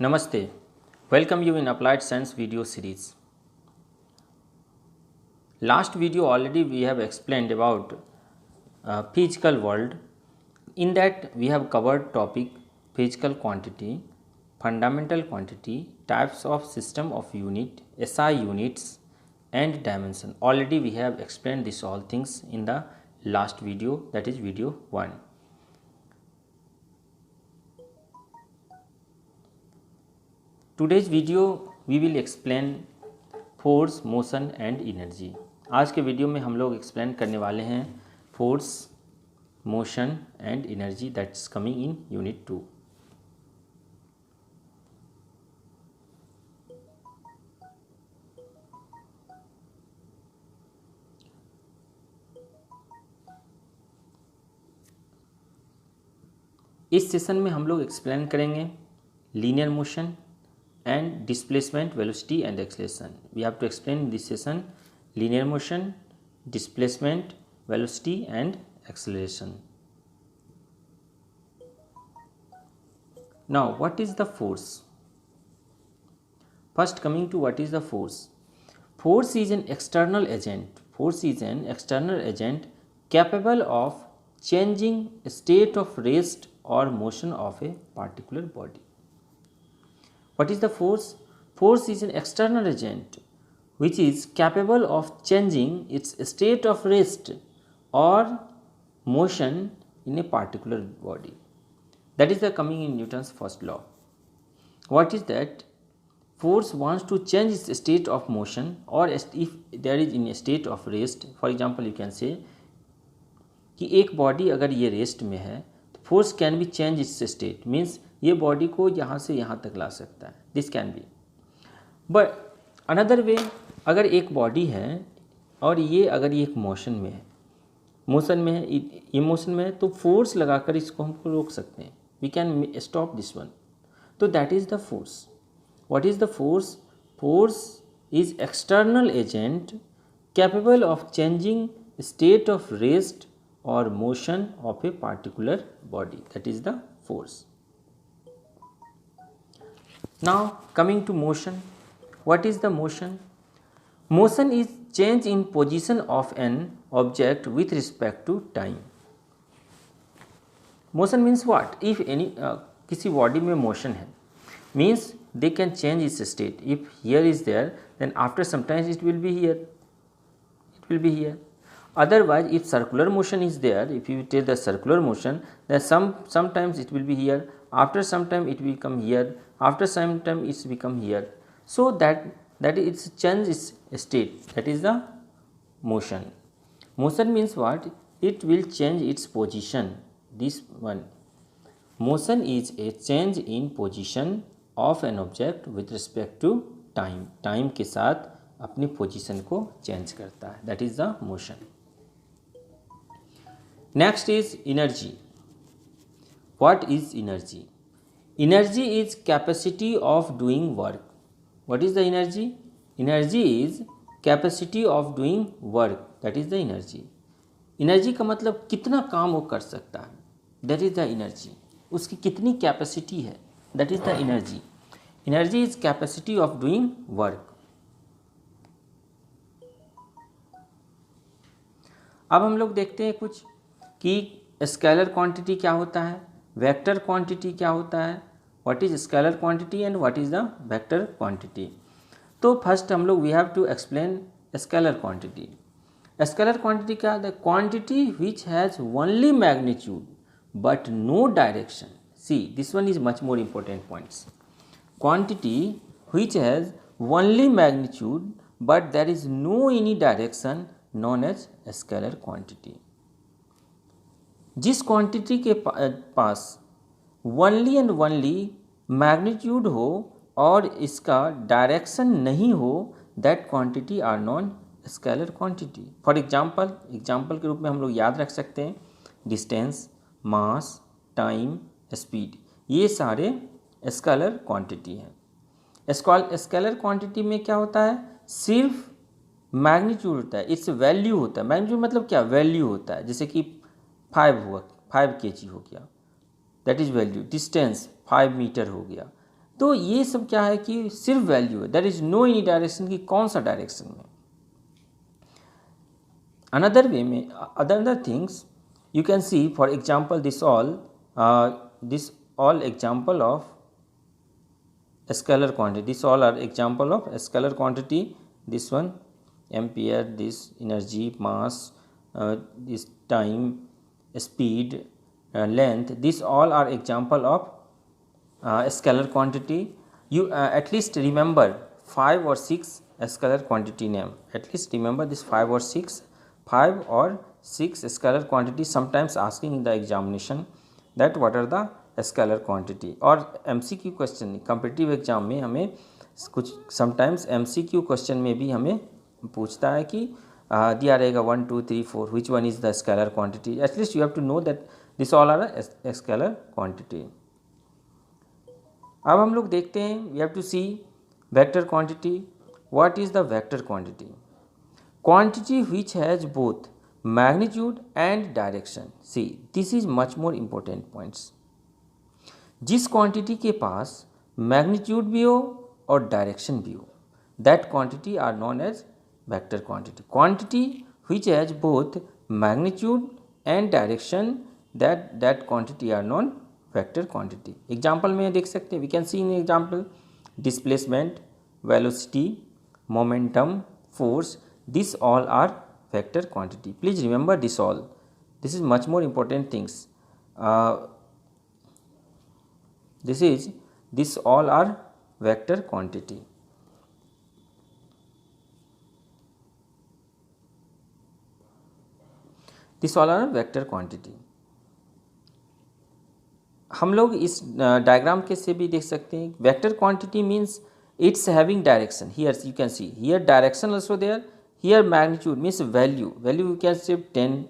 Namaste. Welcome you in Applied Science video series. Last video already we have explained about physical world. In that we have covered topic physical quantity, fundamental quantity, types of system of unit, SI units and dimension. Already we have explained this all things in the last video, that is video 1. Today's video we will explain force, motion and energy. आज के video में हम लोग explain करने वाले हैं force, motion and energy that is coming in unit 2. इस session में हम लोग एक्सप्लेन करेंगे linear motion and displacement, velocity and acceleration. We have to explain in this session linear motion, displacement, velocity and acceleration. Now what is the force? First coming to what is the force. Force is an external agent. Force is an external agent capable of changing state of rest or motion of a particular body. What is the force? Force is an external agent which is capable of changing its state of rest or motion in a particular body. That is the coming in Newton's first law. What is that? Force wants to change its state of motion, or if there is in a state of rest. For example, you can say कि एक body अगर ये rest में है तो force can be change it's state, means ये body को यहाँ से यहाँ तक ला सकता है. This can be. But another way, अगर एक बॉडी है और ये अगर ये एक मोशन में है, मोशन में है, ये मोशन में है, तो फोर्स लगाकर इसको हमको रोक सकते हैं. We can stop this one. तो that is the force. What is the force? Force is external agent capable of changing state of rest or motion of a particular body. That is the force. Now coming to motion. What is the motion? Motion is change in position of an object with respect to time. Motion means what? If any किसी body में motion है, means they can change its state. If here is there, then after some time it will be here. It will be here. Otherwise, if circular motion is there, if you take the circular motion, then sometimes it will be here, after some time it will come here, after some time it will become here. So that it's change its state. That is the motion. Motion means what? It will change its position. This one. Motion is a change in position of an object with respect to time. Time के साथ अपनी position को change करता है. That is the motion. Next is energy. What is energy? Energy is capacity of doing work. What is the energy? Energy is capacity of doing work. That is the energy. Energy का मतलब कितना काम वो कर सकता है. That is the energy. उसकी कितनी कैपेसिटी है. That is the energy. Energy is capacity of doing work. अब हम लोग देखते हैं कुछ कि स्केलर क्वांटिटी क्या होता है, वेक्टर क्वांटिटी क्या होता है, what is scalar quantity and what is the vector quantity. तो फर्स्ट हम लोग we have to explain scalar quantity. Scalar quantity क्या? The quantity which has only magnitude but no direction. See this one is much more important points. Quantity which has only magnitude but there is no any direction known as scalar quantity. जिस quantity के पास only and only magnitude हो और इसका direction नहीं हो, that quantity are non scalar quantity. For example के रूप में हम लोग याद रख सकते हैं डिस्टेंस, मास, टाइम, स्पीड. ये सारे स्केलर क्वांटिटी हैं. स्केलर क्वांटिटी में क्या होता है? सिर्फ मैग्नीट्यूड होता है, इट्स वैल्यू होता है. मैग्नीट्यूड मतलब क्या? वैल्यू होता है. जैसे कि 5 kg हो गया, that is value. Distance 5 meter हो गया, तो ये सब क्या है कि सिर्फ वैल्यू है, there is no any direction कि कौन सा डायरेक्शन में। अनदर वे में other things you can see for example this all example of scalar quantity, this all are example of scalar quantity, this one ampere, this energy, mass, this time, speed, length, these all are example of scalar quantity. You at least remember 5 or 6 scalar quantity name, at least remember this 5 or 6 scalar quantity, sometimes asking in the examination that what are the scalar quantity. और MCQ question competitive exam में हमें कुछ sometimes MCQ question में भी हमें पूछता है कि दिया रहेगा 1 2 3 4 which one is the scalar quantity, at least you have to know that this all are scalar quantity. अब हम लोग देखते हैं, we have to see vector quantity. What is the vector quantity? Quantity which has both magnitude and direction. See this is much more important points. जिस quantity के पास magnitude भी हो और डायरेक्शन भी हो, that quantity are known as vector quantity. Quantity which has both magnitude and direction, that quantity are known vector quantity. Example में देख सकते हैं, we can see in example displacement, velocity, momentum, force, this all are vector quantity. Please remember this all, this is much more important things. This all are vector quantity. This all are vector quantity. हम लोग इस diagram के से भी देख सकते हैं, vector quantity means it's having direction. Here you can see here direction also there, here magnitude means value you can say 10,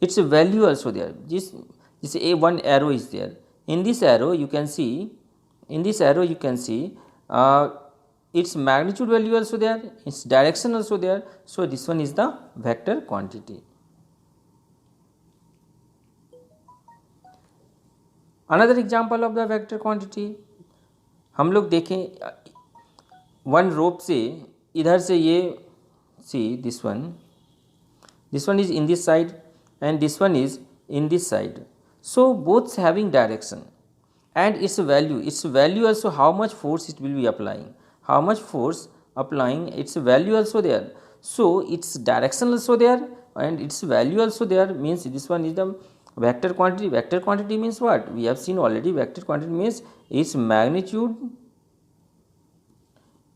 it's value also there. जिस a one arrow is there, in this arrow you can see its magnitude value also there, its direction also there, so this one is the vector quantity. Another example of the vector quantity, हम लोग देखें one रोप से इधर से ये see this one is in this side and this one is in this side, so both having direction and its value also, how much force it will be applying, its value also there, so its direction also there and its value also there, means this one is the vector quantity. Vector quantity means what? We have seen already, vector quantity means its magnitude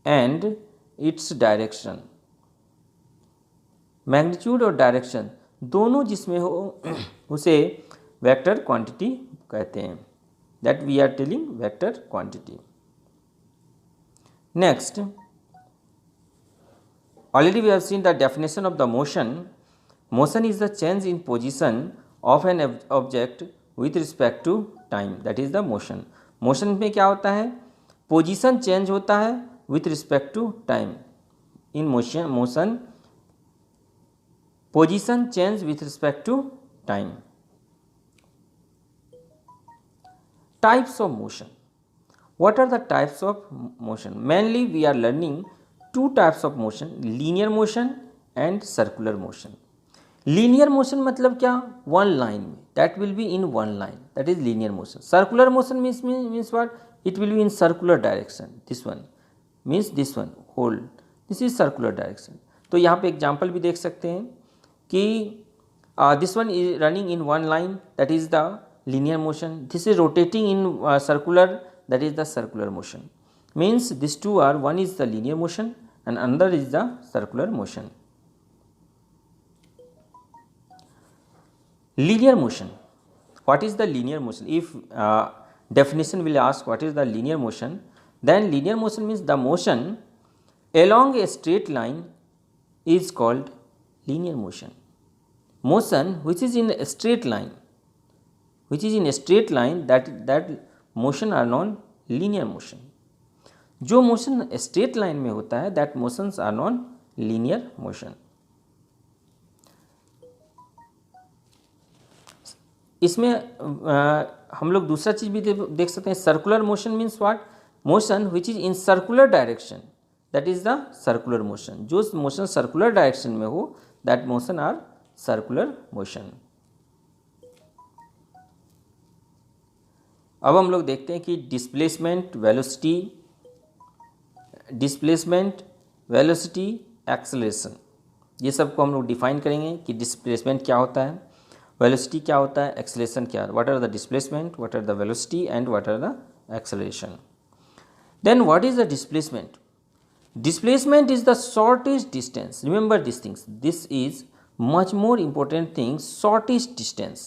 and its direction, magnitude और direction दोनों जिसमें हो उसे vector quantity कहते हैं, that we are telling vector quantity. Next, already we have seen the definition of the motion. Motion is the change in position of an object with respect to time, that is the motion. Motion में क्या होता है? Position change होता है with respect to time. In motion position change with respect to time. Types of motion. What are the types of motion? Mainly we are learning two types of motion, linear motion and circular motion. Linear motion मतलब क्या? One line, that will be in one line, that is linear motion. Circular motion means what? It will be in circular direction. This one means this one whole, this is circular direction. तो यहाँ पे example भी देख सकते हैं कि this one is running in one line, that is the linear motion. This is rotating in circular, that is the circular motion. Means these two are, one is the linear motion and another is the circular motion. Linear motion. What is the linear motion? If definition will ask what is the linear motion, then linear motion means the motion along a straight line is called linear motion. Motion which is in a straight line, that motion are known linear motion. जो motion straight line में होता है, that motions are non linear motion. इसमें हम लोग दूसरा चीज भी देख सकते हैं. Circular motion means what? Motion which is in circular direction, that is the circular motion. जो मोशन सर्कुलर डायरेक्शन में हो that motion are circular motion. अब हम लोग देखते हैं कि डिस्प्लेसमेंट, वेलोसिटी, एक्सेलरेशन, ये सब को हम लोग डिफाइन करेंगे कि डिस्प्लेसमेंट क्या होता है, वेलोसिटी क्या होता है, एक्सेलरेशन क्या है, what are the displacement, what are the velocity and what are the acceleration. Then what is the displacement? Displacement is the shortest distance. Remember these things. This is much more important thing. Shortest distance.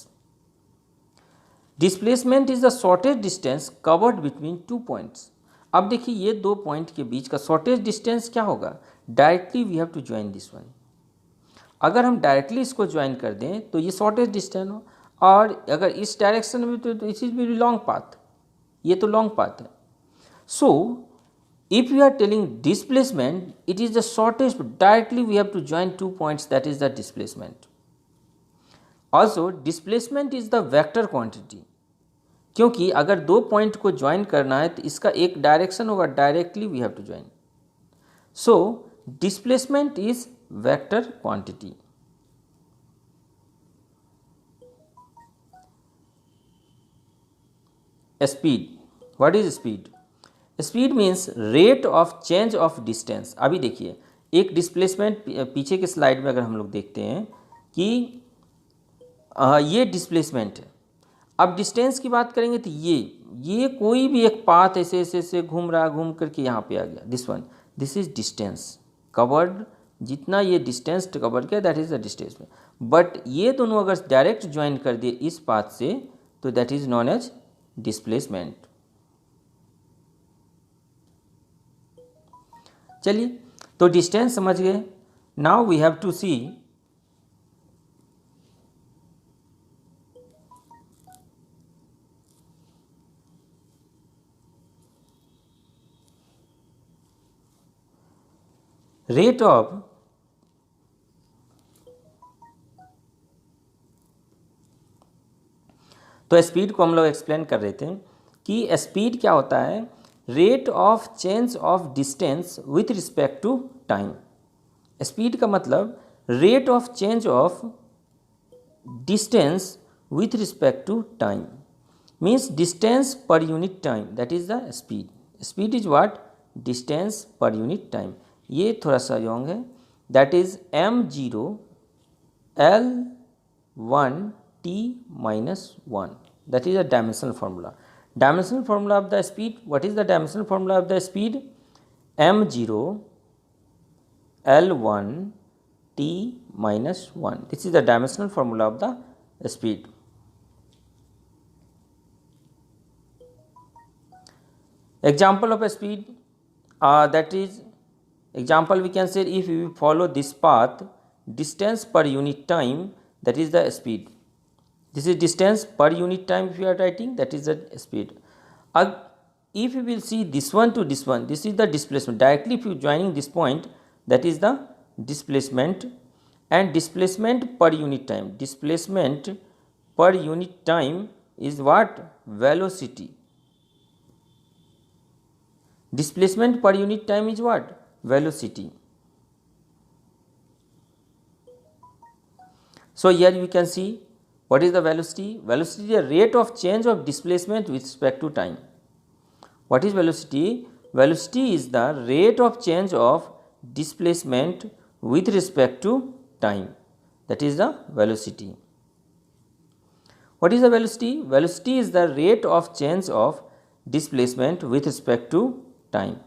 Displacement is the shortest distance covered between two points. अब देखिए ये दो point के बीच का shortest distance क्या होगा? Directly we have to join this one. अगर हम डायरेक्टली इसको ज्वाइन कर दें तो ये शॉर्टेस्ट डिस्टेंस हो, और अगर इस डायरेक्शन में तो it is very long path, ये तो लॉन्ग पाथ है। सो if we are telling displacement, it is the shortest, directly we have to join two points, that is the displacement. Also displacement is the vector quantity, क्योंकि अगर दो point को join करना है तो इसका एक डायरेक्शन होगा, directly we have to join. So displacement is vector quantity. Speed, what is speed? Speed means rate of change of distance. अभी देखिए एक डिस्प्लेसमेंट, पीछे के स्लाइड में अगर हम लोग देखते हैं कि ये डिस्प्लेसमेंट है। अब डिस्टेंस की बात करेंगे तो ये कोई भी एक पाथ ऐसे ऐसे ऐसे घूम रहा, घूम करके यहाँ पे आ गया, this one, this is distance covered. जितना ये डिस्टेंस कवर किया that is the distance. But ये दोनों अगर डायरेक्ट ज्वाइन कर दिए इस पाथ से तो that is known as displacement. चलिए तो डिस्टेंस समझ गए। Now we have to see rate of तो स्पीड को हम लोग एक्सप्लेन कर रहे थे कि स्पीड क्या होता है? Rate of change of distance with respect to time. Speed का मतलब rate of change of distance with respect to time, means distance per unit time, that is the speed. Speed is what? Distance per unit time. ये थोड़ा सा wrong है, that is m0 L1 t minus 1, that is a dimensional formula. Dimensional formula of the speed, what is the dimensional formula of the speed? m0 L1 t minus 1, this is the dimensional formula of the speed. Example of a speed, that is example we can say if we follow this path, distance per unit time, that is the speed. This is distance per unit time if you are writing, that is the speed. If you will see this one to this one, this is the displacement. Directly if you joining this point, that is the displacement, and displacement per unit time. Displacement per unit time is what? Velocity. Displacement per unit time is what? Velocity. So here you can see what is the velocity? Velocity is the rate of change of displacement with respect to time. What is velocity? Velocity is the rate of change of displacement with respect to time. That is the velocity. What is the velocity? Velocity is the rate of change of displacement with respect to time.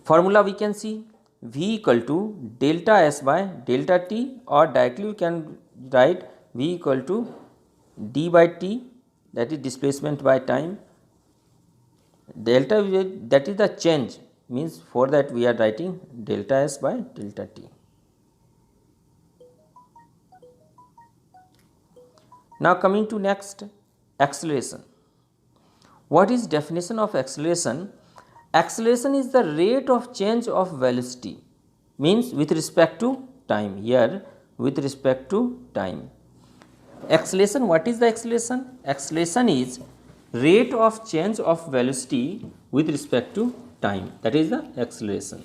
Formula we can see, V equal to delta S by delta T, or directly we can write V equal to D by T, that is displacement by time. Delta, that is the change, means for that we are writing delta S by delta T. Now coming to next, acceleration. What is definition of acceleration? Acceleration is the rate of change of velocity, means with respect to time. Here with respect to time. Acceleration, what is the acceleration? Acceleration is rate of change of velocity with respect to time, that is the acceleration.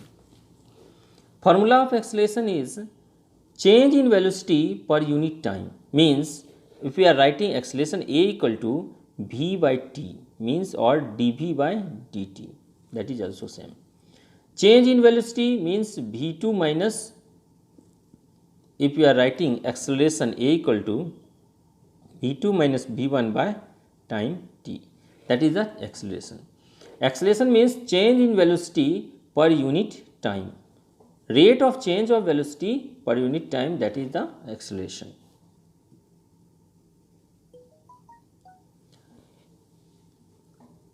Formula of acceleration is change in velocity per unit time, means if we are writing acceleration A equal to v by t, means or dv by dt, that is also same. Change in velocity means v2 minus, if you are writing acceleration A equal to v2 minus v1 by time t, that is the acceleration. Acceleration means change in velocity per unit time. Rate of change of velocity per unit time, that is the acceleration.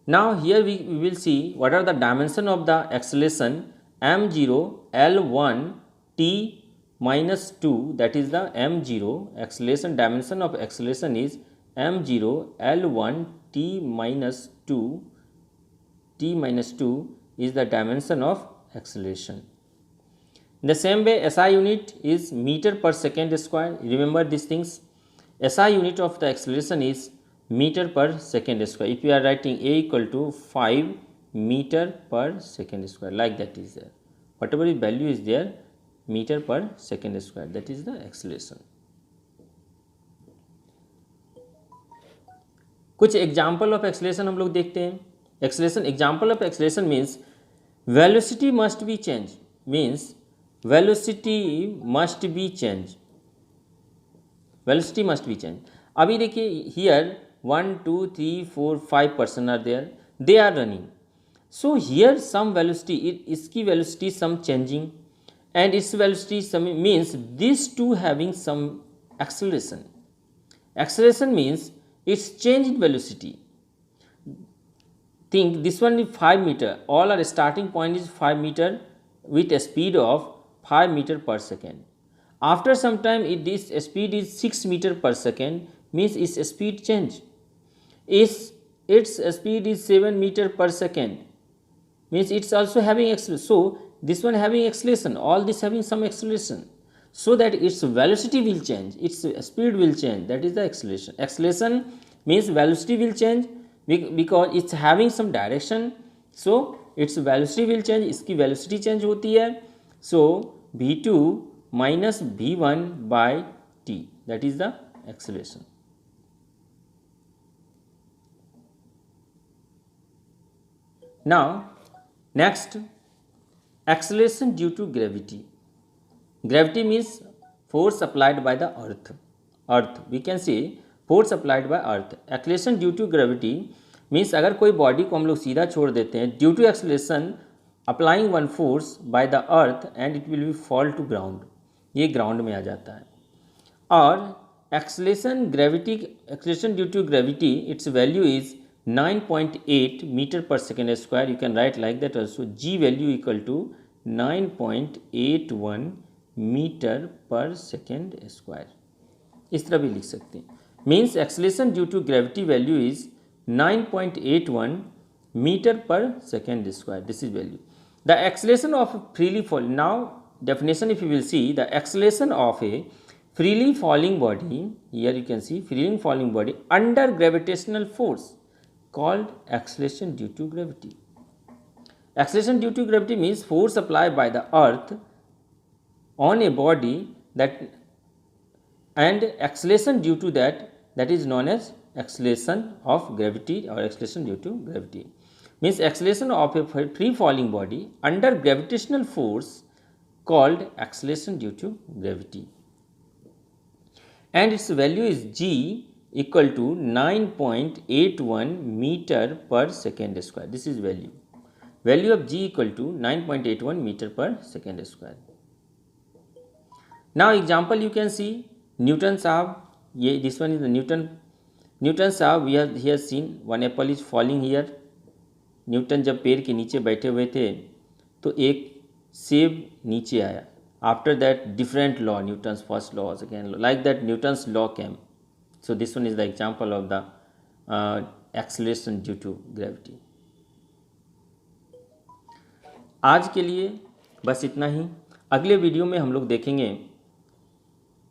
Now here we will see what are the dimension of the acceleration m0 l1 t minus 2, that is the m0 acceleration, dimension of acceleration is m0 l1 t minus 2, t minus 2 is the dimension of acceleration. In the same way, SI unit is meter per second square. Remember these things. SI unit of the acceleration is meter per second square. If you are writing A equal to 5 meter per second square, like that is there. Whatever value is there, meter per second square, that is the acceleration. कुछ example of acceleration हम लोग देखते हैं. Acceleration, example of acceleration means velocity must be change, means velocity must be change, velocity must be change. अभी देखिए here 1 2 3 4 5 person are there, they are running. So here some velocity, इसकी velocity some changing and its velocity means these two having some acceleration. Acceleration means its change in velocity. Think this one is 5 meter, all our starting point is 5 meter with a speed of 5 meter per second. After some time this speed is 6 meter per second, means its speed change. Its speed is 7 meter per second, means it's also having acceleration. So this one having acceleration, all this having some acceleration, so that its velocity will change, its speed will change, that is the acceleration. Acceleration means velocity will change because it's having some direction, so its velocity will change, इसकी velocity change होती है. So v2 minus v1 by t, that is the acceleration. Now next, acceleration due to gravity. Gravity means force applied by the earth. We can say force applied by earth. Acceleration due to gravity means अगर कोई body को हम लोग सीधा छोड़ देते हैं, due to acceleration applying one force by the earth and it will be fall to ground, ये ग्राउंड में आ जाता है. और acceleration gravity, acceleration due to gravity, its value is 9.8 meter per second square. You can write like that also. G value equal to 9.81 meter per second square. इस तरह भी लिख सकते हैं. Means acceleration due to gravity value is 9.81 meter per second square. This is value. The acceleration of freely fall. Now definition, if you will see, the acceleration of a freely falling body, here you can see freely falling body under gravitational force, called acceleration due to gravity. Acceleration due to gravity means force applied by the earth on a body, that and acceleration due to that, that is known as acceleration of gravity or acceleration due to gravity. Means acceleration of a free falling body under gravitational force called acceleration due to gravity, and its value is G equal to 9.81 meter per second square. This is value. Value of G equal to 9.81 meter per second square. Now example you can see, Newton sahab, this one is the Newton sahab, we have here seen one apple is falling here. Newton जब पेड़ के नीचे बैठे हुए थे तो एक सेब नीचे आया. After that different law, Newton's first law, second law, like that Newton's law came. So this one is the example of the acceleration due to gravity. आज के लिए बस इतना ही. अगले वीडियो में हम लोग देखेंगे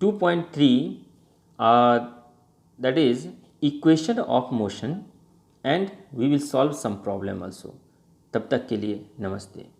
2.3 that is equation of motion and we will solve some problem also. तब तक के लिए नमस्ते.